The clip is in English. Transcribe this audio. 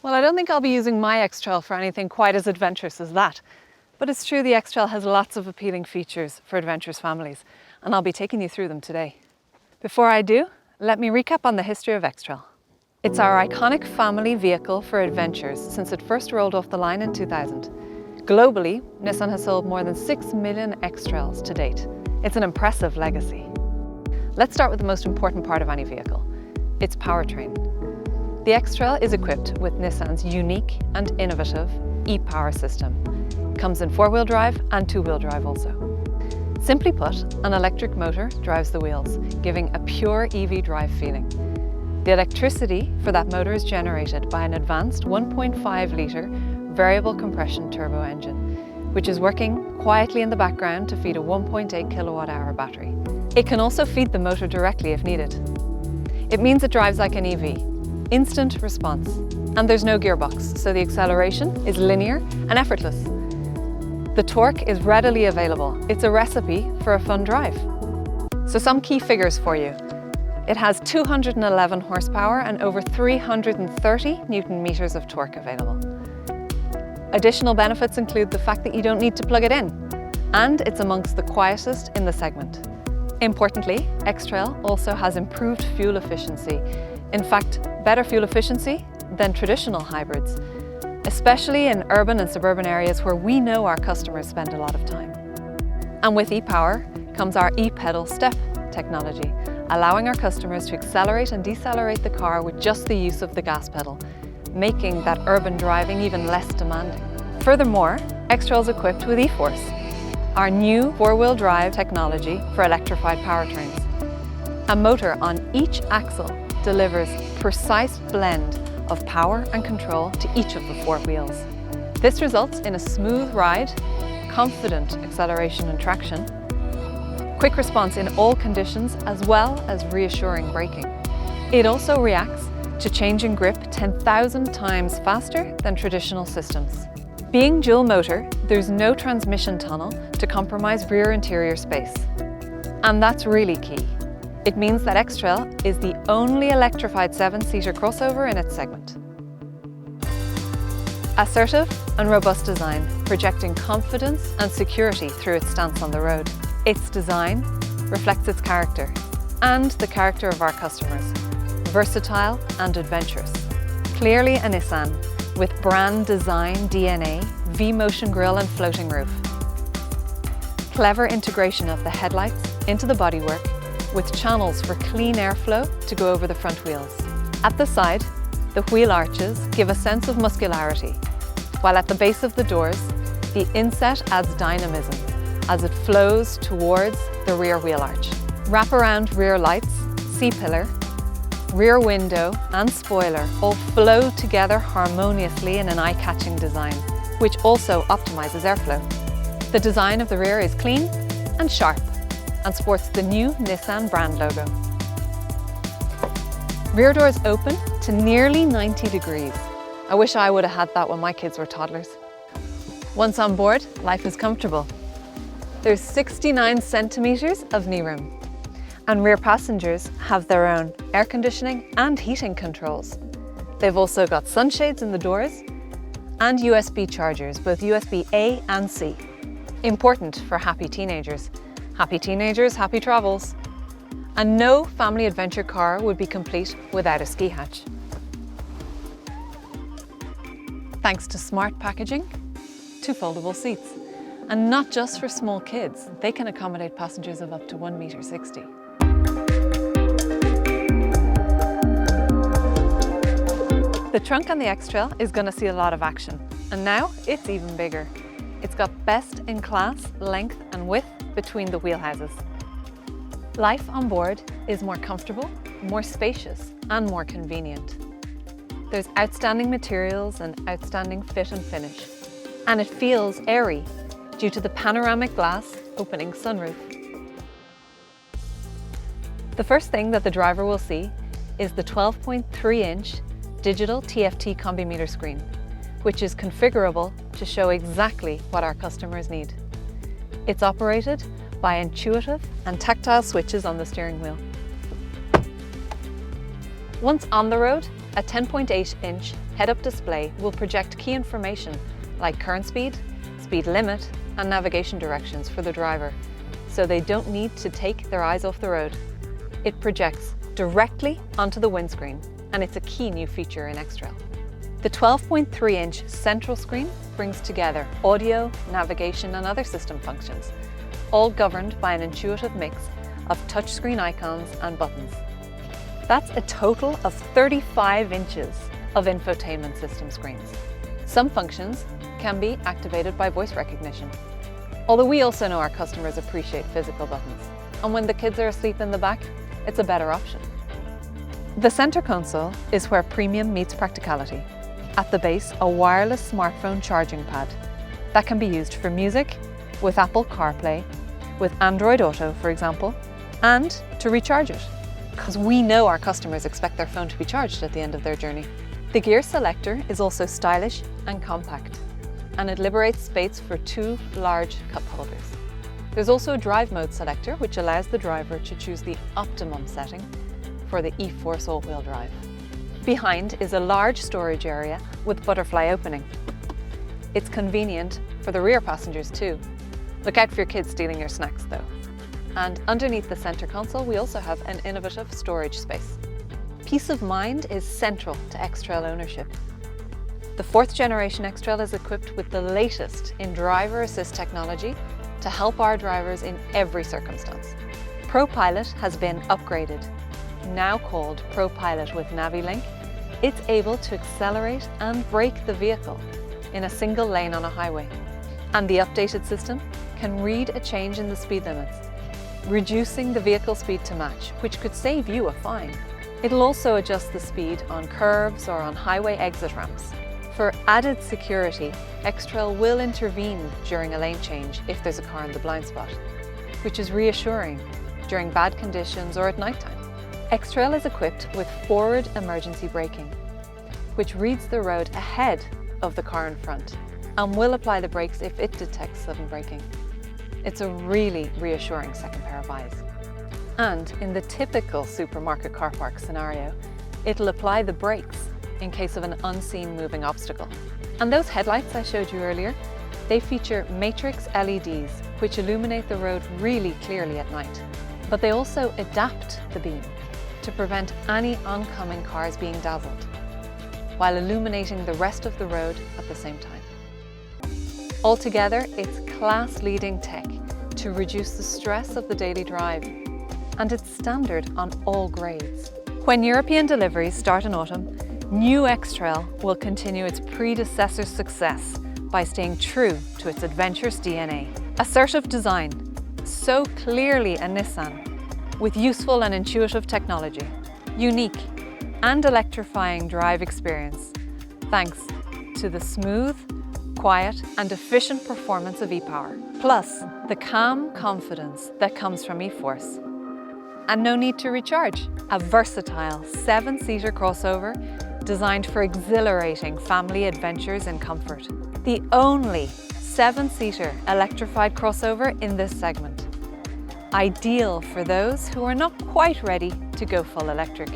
Well, I don't think I'll be using my X-Trail for anything quite as adventurous as that, but it's true the X-Trail has lots of appealing features for adventurous families, and I'll be taking you through them today. Before I do, let me recap on the history of X-Trail. It's our iconic family vehicle for adventures since it first rolled off the line in 2000. Globally, Nissan has sold more than 6 million X-Trails to date. It's an impressive legacy. Let's start with the most important part of any vehicle, its powertrain. The X-Trail is equipped with Nissan's unique and innovative e-Power system. It comes in four-wheel drive and two-wheel drive also. Simply put, an electric motor drives the wheels, giving a pure EV drive feeling. The electricity for that motor is generated by an advanced 1.5-litre variable compression turbo engine, which is working quietly in the background to feed a 1.8 kilowatt-hour battery. It can also feed the motor directly if needed. It means it drives like an EV, instant response, and there's no gearbox, so the acceleration is linear and effortless. The torque is readily available. It's a recipe for a fun drive. So some key figures for you. It has 211 horsepower and over 330 Newton meters of torque available. Additional benefits include the fact that you don't need to plug it in, and it's amongst the quietest in the segment. Importantly, X-Trail also has improved fuel efficiency. In fact, better fuel efficiency than traditional hybrids, especially in urban and suburban areas where we know our customers spend a lot of time. And with e-Power comes our e-pedal step technology, allowing our customers to accelerate and decelerate the car with just the use of the gas pedal, making that urban driving even less demanding. Furthermore, X-Trail is equipped with e-Force, our new four-wheel drive technology for electrified powertrains. A motor on each axle delivers precise blend of power and control to each of the four wheels. This results in a smooth ride, confident acceleration and traction, quick response in all conditions, as well as reassuring braking. It also reacts to changing grip 10,000 times faster than traditional systems. Being dual motor, there's no transmission tunnel to compromise rear interior space. And that's really key. It means that X-Trail is the only electrified 7-seater crossover in its segment. Assertive and robust design, projecting confidence and security through its stance on the road. Its design reflects its character and the character of our customers. Versatile and adventurous. Clearly a Nissan with brand design DNA, V-motion grille and floating roof. Clever integration of the headlights into the bodywork with channels for clean airflow to go over the front wheels. At the side, the wheel arches give a sense of muscularity, while at the base of the doors, the inset adds dynamism as it flows towards the rear wheel arch. Wraparound rear lights, C-pillar, rear window and spoiler all flow together harmoniously in an eye-catching design, which also optimizes airflow. The design of the rear is clean and sharp and sports the new Nissan brand logo. Rear doors open to nearly 90 degrees. I wish I would have had that when my kids were toddlers. Once on board, life is comfortable. There's 69 centimeters of knee room. And rear passengers have their own air conditioning and heating controls. They've also got sunshades in the doors and USB chargers, both USB-A and C. Important for happy teenagers. Happy teenagers, happy travels. And no family adventure car would be complete without a ski hatch. Thanks to smart packaging, to foldable seats. And not just for small kids, they can accommodate passengers of up to 1.60 meters. The trunk on the X-Trail is going to see a lot of action, and now it's even bigger. It's got best-in-class length and width between the wheelhouses. Life on board is more comfortable, more spacious, and more convenient. There's outstanding materials and outstanding fit and finish, and it feels airy due to the panoramic glass opening sunroof. The first thing that the driver will see is the 12.3-inch digital TFT Combi Meter screen, which is configurable to show exactly what our customers need. It's operated by intuitive and tactile switches on the steering wheel. Once on the road, a 10.8-inch head-up display will project key information like current speed, speed limit, and navigation directions for the driver, so they don't need to take their eyes off the road. It projects directly onto the windscreen, and it's a key new feature in X-Trail. The 12.3-inch central screen brings together audio, navigation, and other system functions, all governed by an intuitive mix of touchscreen icons and buttons. That's a total of 35 inches of infotainment system screens. Some functions can be activated by voice recognition, although we also know our customers appreciate physical buttons, and when the kids are asleep in the back, it's a better option. The center console is where premium meets practicality. At the base, a wireless smartphone charging pad that can be used for music, with Apple CarPlay, with Android Auto, for example, and to recharge it, because we know our customers expect their phone to be charged at the end of their journey. The gear selector is also stylish and compact, and it liberates space for 2 large cup holders. There's also a drive mode selector, which allows the driver to choose the optimum setting for the eForce all-wheel drive. Behind is a large storage area with butterfly opening. It's convenient for the rear passengers too. Look out for your kids stealing your snacks though. And underneath the center console, we also have an innovative storage space. Peace of mind is central to X-Trail ownership. The 4th generation X-Trail is equipped with the latest in driver assist technology to help our drivers in every circumstance. ProPilot has been upgraded. Now called ProPilot with NaviLink, it's able to accelerate and brake the vehicle in a single lane on a highway. And the updated system can read a change in the speed limits, reducing the vehicle speed to match, which could save you a fine. It'll also adjust the speed on curbs or on highway exit ramps. For added security, X-Trail will intervene during a lane change if there's a car in the blind spot, which is reassuring during bad conditions or at nighttime. X-Trail is equipped with forward emergency braking, which reads the road ahead of the car in front and will apply the brakes if it detects sudden braking. It's a really reassuring second pair of eyes. And in the typical supermarket car park scenario, it'll apply the brakes in case of an unseen moving obstacle. And those headlights I showed you earlier, they feature matrix LEDs, which illuminate the road really clearly at night. But they also adapt the beam to prevent any oncoming cars being dazzled, while illuminating the rest of the road at the same time. Altogether, it's class-leading tech to reduce the stress of the daily drive, and it's standard on all grades. When European deliveries start in autumn, new X-Trail will continue its predecessor's success by staying true to its adventurous DNA. Assertive design, so clearly a Nissan, with useful and intuitive technology, unique and electrifying drive experience, thanks to the smooth, quiet and efficient performance of e-Power, plus the calm confidence that comes from eForce. And no need to recharge. A versatile 7-seater crossover designed for exhilarating family adventures in comfort. The only 7-seater electrified crossover in this segment. Ideal for those who are not quite ready to go full electric.